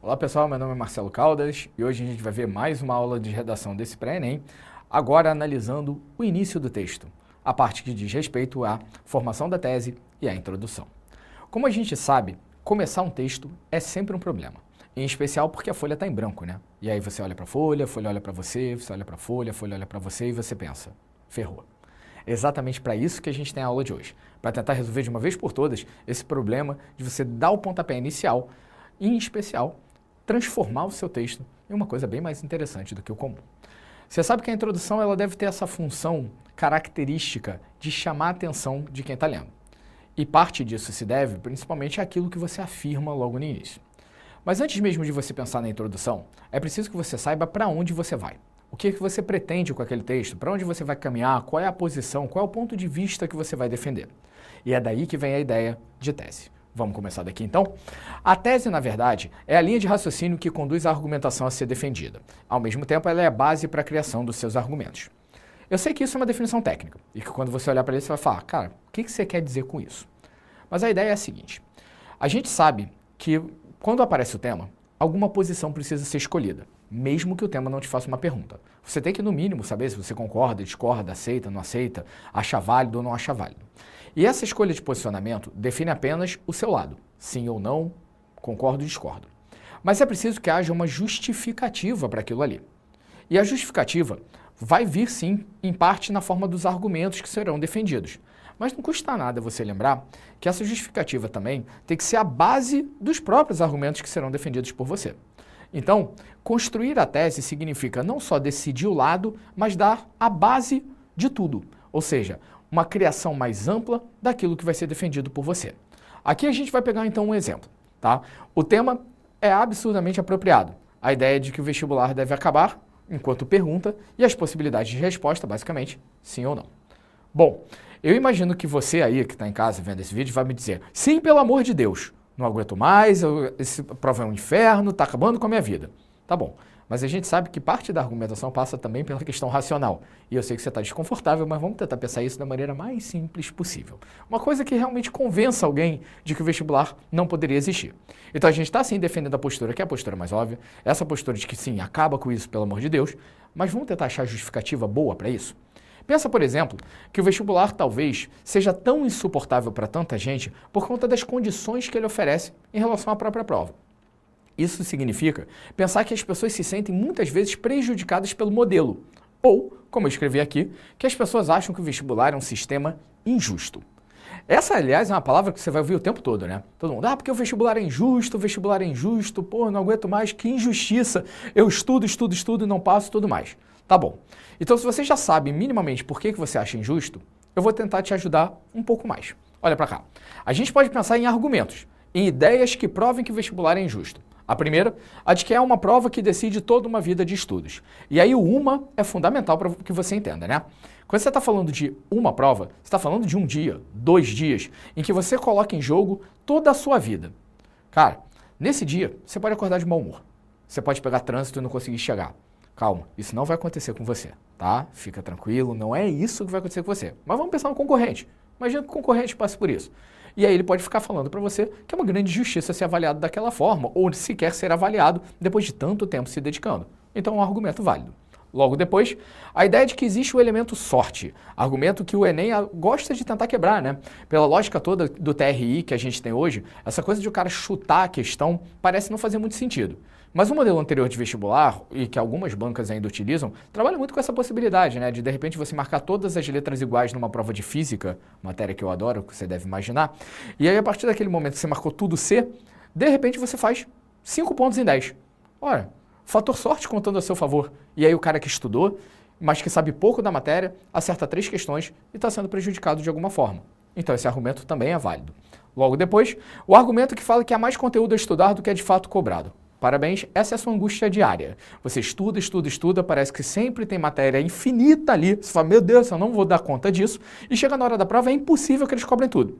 Olá pessoal, meu nome é Marcelo Caldas e hoje a gente vai ver mais uma aula de redação desse pré-ENEM, agora analisando o início do texto, a parte que diz respeito à formação da tese e à introdução. Como a gente sabe, começar um texto é sempre um problema, em especial porque a folha está em branco, né? E aí você olha para a folha olha para você olha para a folha olha para você e você pensa, ferrou. É exatamente para isso que a gente tem a aula de hoje, para tentar resolver de uma vez por todas esse problema de você dar o pontapé inicial e, em especial, transformar o seu texto em uma coisa bem mais interessante do que o comum. Você sabe que a introdução ela deve ter essa função característica de chamar a atenção de quem está lendo. E parte disso se deve principalmente àquilo que você afirma logo no início. Mas antes mesmo de você pensar na introdução, é preciso que você saiba para onde você vai. O que você pretende com aquele texto, para onde você vai caminhar, qual é a posição, qual é o ponto de vista que você vai defender. E é daí que vem a ideia de tese. Vamos começar daqui então? A tese, na verdade, é a linha de raciocínio que conduz a argumentação a ser defendida. Ao mesmo tempo, ela é a base para a criação dos seus argumentos. Eu sei que isso é uma definição técnica, e que quando você olhar para ele, você vai falar, cara, o que você quer dizer com isso? Mas a ideia é a seguinte, a gente sabe que quando aparece o tema, alguma posição precisa ser escolhida, mesmo que o tema não te faça uma pergunta. Você tem que, no mínimo, saber se você concorda, discorda, aceita, não aceita, acha válido ou não acha válido. E essa escolha de posicionamento define apenas o seu lado, sim ou não, concordo ou discordo. Mas é preciso que haja uma justificativa para aquilo ali. E a justificativa vai vir sim, em parte, na forma dos argumentos que serão defendidos. Mas não custa nada você lembrar que essa justificativa também tem que ser a base dos próprios argumentos que serão defendidos por você. Então, construir a tese significa não só decidir o lado, mas dar a base de tudo. Ou seja, uma criação mais ampla daquilo que vai ser defendido por você. Aqui a gente vai pegar então um exemplo, tá? O tema é absurdamente apropriado. A ideia de que o vestibular deve acabar enquanto pergunta e as possibilidades de resposta, basicamente, sim ou não. Bom, eu imagino que você aí que está em casa vendo esse vídeo vai me dizer, sim, pelo amor de Deus, não aguento mais, esse prova é um inferno, está acabando com a minha vida. Tá bom. Mas a gente sabe que parte da argumentação passa também pela questão racional. E eu sei que você está desconfortável, mas vamos tentar pensar isso da maneira mais simples possível. Uma coisa que realmente convença alguém de que o vestibular não poderia existir. Então a gente está sim defendendo a postura, que é a postura mais óbvia, essa postura de que sim, acaba com isso, pelo amor de Deus, mas vamos tentar achar justificativa boa para isso? Pensa, por exemplo, que o vestibular talvez seja tão insuportável para tanta gente por conta das condições que ele oferece em relação à própria prova. Isso significa pensar que as pessoas se sentem muitas vezes prejudicadas pelo modelo. Ou, como eu escrevi aqui, que as pessoas acham que o vestibular é um sistema injusto. Essa, aliás, é uma palavra que você vai ouvir o tempo todo, né? Todo mundo, porque o vestibular é injusto, pô, não aguento mais, que injustiça, eu estudo e não passo, tudo mais. Tá bom. Então, se você já sabe minimamente por que você acha injusto, eu vou tentar te ajudar um pouco mais. Olha para cá. A gente pode pensar em argumentos, em ideias que provem que o vestibular é injusto. A primeira, a de que é uma prova que decide toda uma vida de estudos. E aí o uma é fundamental para que você entenda, né? Quando você está falando de uma prova, você está falando de um dia, 2 dias, em que você coloca em jogo toda a sua vida. Cara, nesse dia, você pode acordar de mau humor. Você pode pegar trânsito e não conseguir chegar. Calma, isso não vai acontecer com você, tá? Fica tranquilo, não é isso que vai acontecer com você. Mas vamos pensar no concorrente. Imagina que o concorrente passe por isso. E aí ele pode ficar falando para você que é uma grande injustiça ser avaliado daquela forma, ou sequer ser avaliado depois de tanto tempo se dedicando. Então é um argumento válido. Logo depois, a ideia de que existe o elemento sorte, argumento que o Enem gosta de tentar quebrar, né? Pela lógica toda do TRI que a gente tem hoje, essa coisa de o cara chutar a questão parece não fazer muito sentido. Mas o modelo anterior de vestibular, e que algumas bancas ainda utilizam, trabalha muito com essa possibilidade, né? De repente você marcar todas as letras iguais numa prova de física, matéria que eu adoro, que você deve imaginar, e aí a partir daquele momento que você marcou tudo C, de repente você faz 5 pontos em 10. Ora, fator sorte contando a seu favor. E aí o cara que estudou, mas que sabe pouco da matéria, acerta 3 questões e está sendo prejudicado de alguma forma. Então esse argumento também é válido. Logo depois, o argumento que fala que há mais conteúdo a estudar do que é de fato cobrado. Parabéns, essa é a sua angústia diária. Você estuda, parece que sempre tem matéria infinita ali. Você fala, meu Deus, eu não vou dar conta disso. E chega na hora da prova, é impossível que eles cobrem tudo.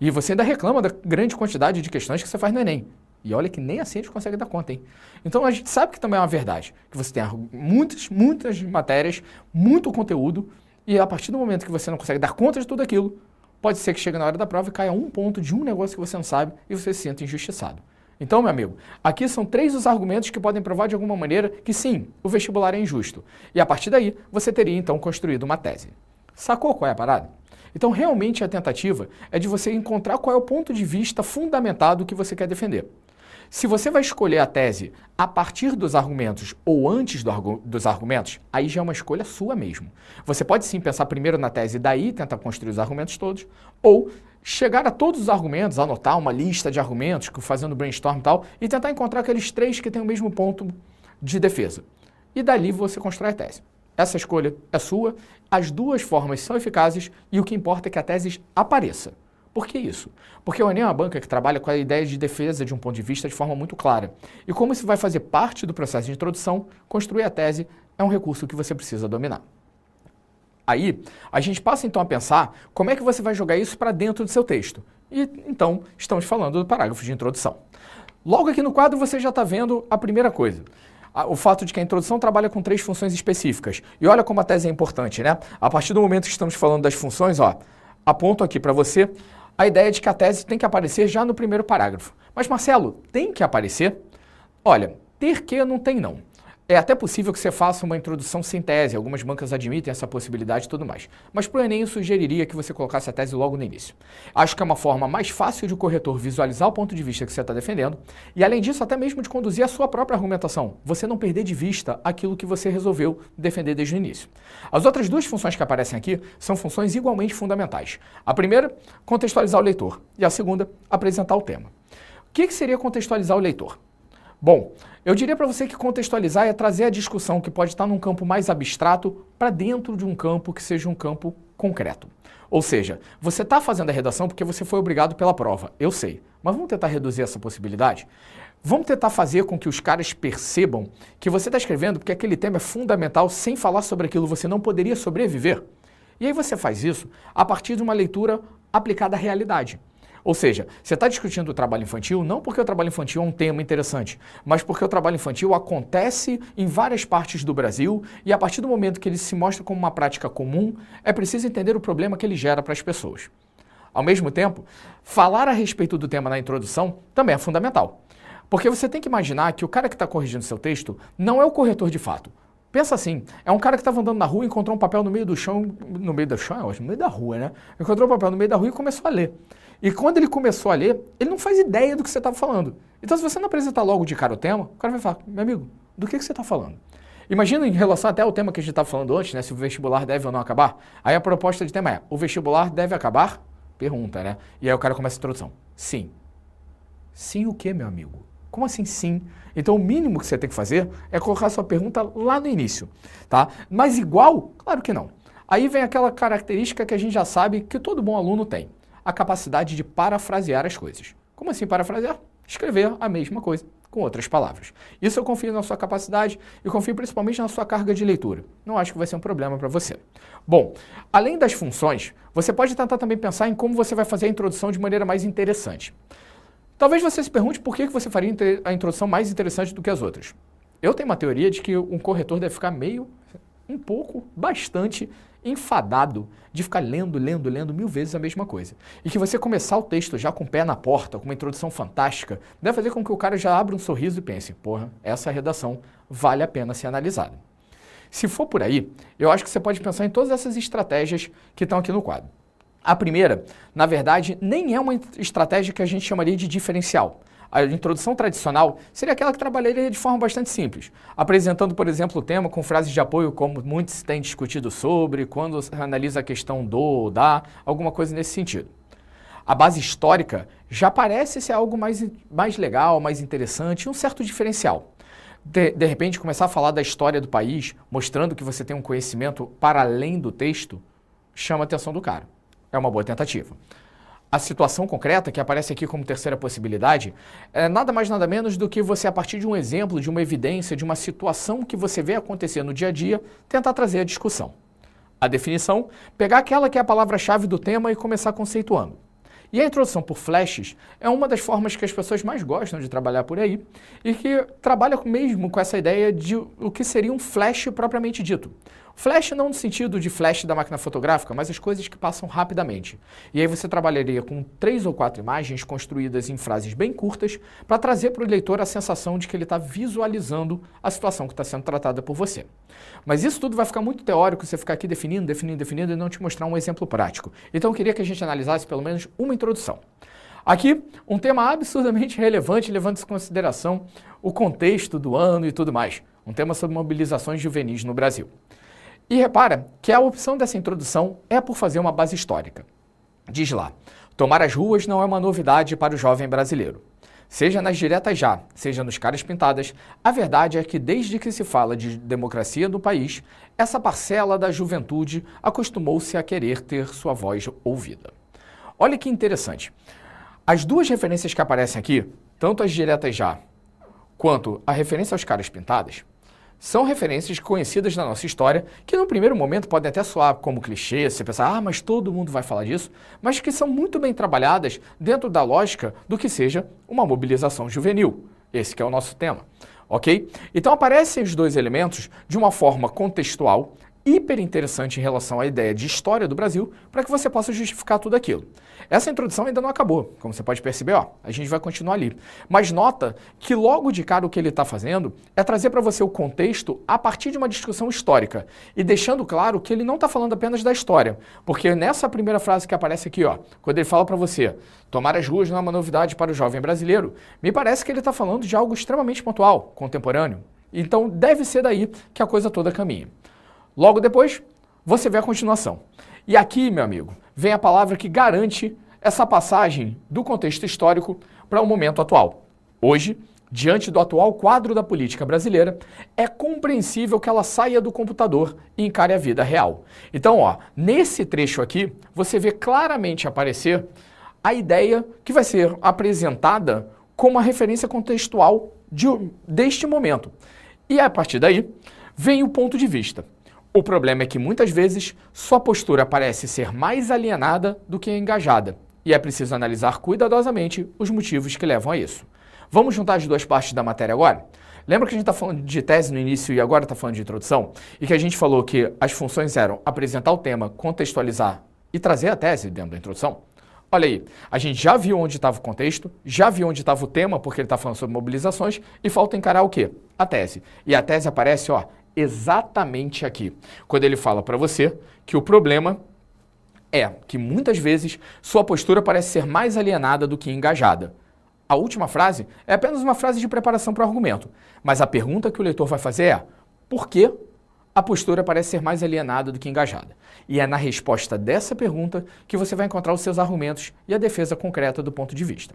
E você ainda reclama da grande quantidade de questões que você faz no Enem. E olha que nem assim a gente consegue dar conta, hein? Então a gente sabe que também é uma verdade, que você tem muitas matérias, muito conteúdo, e a partir do momento que você não consegue dar conta de tudo aquilo, pode ser que chegue na hora da prova e caia um ponto de um negócio que você não sabe e você se sinta injustiçado. Então, meu amigo, aqui são 3 os argumentos que podem provar de alguma maneira que sim, o vestibular é injusto. E a partir daí, você teria então construído uma tese. Sacou qual é a parada? Então, realmente a tentativa é de você encontrar qual é o ponto de vista fundamentado que você quer defender. Se você vai escolher a tese a partir dos argumentos ou antes dos argumentos, aí já é uma escolha sua mesmo. Você pode sim pensar primeiro na tese e daí tentar construir os argumentos todos, ou chegar a todos os argumentos, anotar uma lista de argumentos, fazendo brainstorm e tal, e tentar encontrar aqueles 3 que têm o mesmo ponto de defesa. E dali você constrói a tese. Essa escolha é sua, as 2 formas são eficazes e o que importa é que a tese apareça. Por que isso? Porque o Enem é uma banca que trabalha com a ideia de defesa de um ponto de vista de forma muito clara. E como isso vai fazer parte do processo de introdução, construir a tese é um recurso que você precisa dominar. Aí, a gente passa então a pensar como é que você vai jogar isso para dentro do seu texto. E então, estamos falando do parágrafo de introdução. Logo aqui no quadro você já está vendo a primeira coisa. O fato de que a introdução trabalha com 3 funções específicas. E olha como a tese é importante, né? A partir do momento que estamos falando das funções, aponto aqui para você a ideia de que a tese tem que aparecer já no primeiro parágrafo. Mas, Marcelo, tem que aparecer? Olha, ter que não tem não. É até possível que você faça uma introdução sem tese, algumas bancas admitem essa possibilidade e tudo mais. Mas para o Enem eu sugeriria que você colocasse a tese logo no início. Acho que é uma forma mais fácil de o corretor visualizar o ponto de vista que você está defendendo e, além disso, até mesmo de conduzir a sua própria argumentação. Você não perder de vista aquilo que você resolveu defender desde o início. As outras 2 funções que aparecem aqui são funções igualmente fundamentais. A primeira, contextualizar o leitor, e a segunda, apresentar o tema. O que seria contextualizar o leitor? Bom, eu diria para você que contextualizar é trazer a discussão que pode estar num campo mais abstrato para dentro de um campo que seja um campo concreto. Ou seja, você está fazendo a redação porque você foi obrigado pela prova, eu sei. Mas vamos tentar reduzir essa possibilidade? Vamos tentar fazer com que os caras percebam que você está escrevendo porque aquele tema é fundamental, sem falar sobre aquilo você não poderia sobreviver. E aí você faz isso a partir de uma leitura aplicada à realidade. Ou seja, você está discutindo o trabalho infantil não porque o trabalho infantil é um tema interessante, mas porque o trabalho infantil acontece em várias partes do Brasil e a partir do momento que ele se mostra como uma prática comum, é preciso entender o problema que ele gera para as pessoas. Ao mesmo tempo, falar a respeito do tema na introdução também é fundamental. Porque você tem que imaginar que o cara que está corrigindo seu texto não é o corretor de fato. Pensa assim, é um cara que estava andando na rua e encontrou um papel no meio do chão, no meio da rua, né? Encontrou um papel no meio da rua e começou a ler. E quando ele começou a ler, ele não faz ideia do que você estava falando. Então, se você não apresentar logo de cara o tema, o cara vai falar, meu amigo, do que você está falando? Imagina em relação até ao tema que a gente estava falando antes, né? Se o vestibular deve ou não acabar. Aí a proposta de tema é, o vestibular deve acabar? Pergunta, né? E aí o cara começa a introdução. Sim. Sim o quê, meu amigo? Como assim sim? Então o mínimo que você tem que fazer é colocar a sua pergunta lá no início, tá? Mas igual? Claro que não. Aí vem aquela característica que a gente já sabe que todo bom aluno tem. A capacidade de parafrasear as coisas. Como assim parafrasear? Escrever a mesma coisa, com outras palavras. Isso eu confio na sua capacidade e confio principalmente na sua carga de leitura. Não acho que vai ser um problema para você. Bom, além das funções, você pode tentar também pensar em como você vai fazer a introdução de maneira mais interessante. Talvez você se pergunte por que você faria a introdução mais interessante do que as outras. Eu tenho uma teoria de que um corretor deve ficar bastante enfadado de ficar lendo 1000 vezes a mesma coisa. E que você começar o texto já com o pé na porta, com uma introdução fantástica, deve fazer com que o cara já abra um sorriso e pense, porra, essa redação vale a pena ser analisada. Se for por aí, eu acho que você pode pensar em todas essas estratégias que estão aqui no quadro. A primeira, na verdade, nem é uma estratégia que a gente chamaria de diferencial. A introdução tradicional seria aquela que trabalharia de forma bastante simples, apresentando, por exemplo, o tema com frases de apoio como muitos têm discutido sobre, quando analisa a questão do ou da, alguma coisa nesse sentido. A base histórica já parece ser algo mais legal, mais interessante, um certo diferencial. De repente, começar a falar da história do país, mostrando que você tem um conhecimento para além do texto, chama a atenção do cara. É uma boa tentativa. A situação concreta, que aparece aqui como terceira possibilidade, é nada mais nada menos do que você, a partir de um exemplo, de uma evidência, de uma situação que você vê acontecer no dia a dia, tentar trazer a discussão. A definição, pegar aquela que é a palavra-chave do tema e começar conceituando. E a introdução por flashes é uma das formas que as pessoas mais gostam de trabalhar por aí e que trabalha mesmo com essa ideia de o que seria um flash propriamente dito. Flash não no sentido de flash da máquina fotográfica, mas as coisas que passam rapidamente. E aí você trabalharia com 3 ou 4 imagens construídas em frases bem curtas para trazer para o leitor a sensação de que ele está visualizando a situação que está sendo tratada por você. Mas isso tudo vai ficar muito teórico, você ficar aqui definindo e não te mostrar um exemplo prático. Então eu queria que a gente analisasse pelo menos uma introdução. Aqui, um tema absurdamente relevante, levando em consideração o contexto do ano e tudo mais. Um tema sobre mobilizações juvenis no Brasil. E repara que a opção dessa introdução é por fazer uma base histórica. Diz lá, tomar as ruas não é uma novidade para o jovem brasileiro. Seja nas diretas já, seja nos caras pintadas, a verdade é que desde que se fala de democracia no país, essa parcela da juventude acostumou-se a querer ter sua voz ouvida. Olha que interessante. As duas referências que aparecem aqui, tanto as diretas já, quanto a referência aos caras pintadas, são referências conhecidas na nossa história que no primeiro momento podem até soar como clichê, você pensar, mas todo mundo vai falar disso, mas que são muito bem trabalhadas dentro da lógica do que seja uma mobilização juvenil. Esse que é o nosso tema, ok? Então aparecem os dois elementos de uma forma contextual, hiper interessante em relação à ideia de história do Brasil, para que você possa justificar tudo aquilo. Essa introdução ainda não acabou, como você pode perceber, a gente vai continuar ali. Mas nota que logo de cara o que ele está fazendo é trazer para você o contexto a partir de uma discussão histórica e deixando claro que ele não está falando apenas da história, porque nessa primeira frase que aparece aqui, quando ele fala para você, tomar as ruas não é uma novidade para o jovem brasileiro, me parece que ele está falando de algo extremamente pontual, contemporâneo. Então deve ser daí que a coisa toda caminha. Logo depois, você vê a continuação. E aqui, meu amigo, vem a palavra que garante essa passagem do contexto histórico para o momento atual. Hoje, diante do atual quadro da política brasileira, é compreensível que ela saia do computador e encare a vida real. Então, nesse trecho aqui, você vê claramente aparecer a ideia que vai ser apresentada como uma referência contextual deste momento. E a partir daí, vem o ponto de vista. O problema é que muitas vezes sua postura parece ser mais alienada do que engajada, e é preciso analisar cuidadosamente os motivos que levam a isso. Vamos juntar as duas partes da matéria agora? Lembra que a gente está falando de tese no início e agora está falando de introdução? E que a gente falou que as funções eram apresentar o tema, contextualizar e trazer a tese dentro da introdução? Olha aí, a gente já viu onde estava o contexto, já viu onde estava o tema, porque ele está falando sobre mobilizações, e falta encarar o quê? A tese. E a tese aparece, exatamente aqui, quando ele fala para você que o problema é que muitas vezes sua postura parece ser mais alienada do que engajada. A última frase é apenas uma frase de preparação para o argumento, mas a pergunta que o leitor vai fazer é: por que a postura parece ser mais alienada do que engajada? E é na resposta dessa pergunta que você vai encontrar os seus argumentos e a defesa concreta do ponto de vista.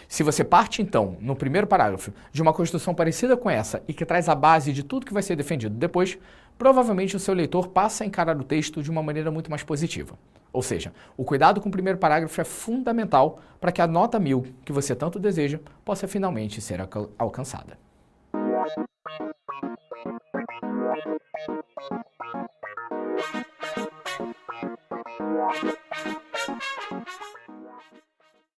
Se você parte, então, no primeiro parágrafo, de uma construção parecida com essa e que traz a base de tudo que vai ser defendido depois, provavelmente o seu leitor passa a encarar o texto de uma maneira muito mais positiva. Ou seja, o cuidado com o primeiro parágrafo é fundamental para que a nota 1000 que você tanto deseja possa finalmente ser alcançada.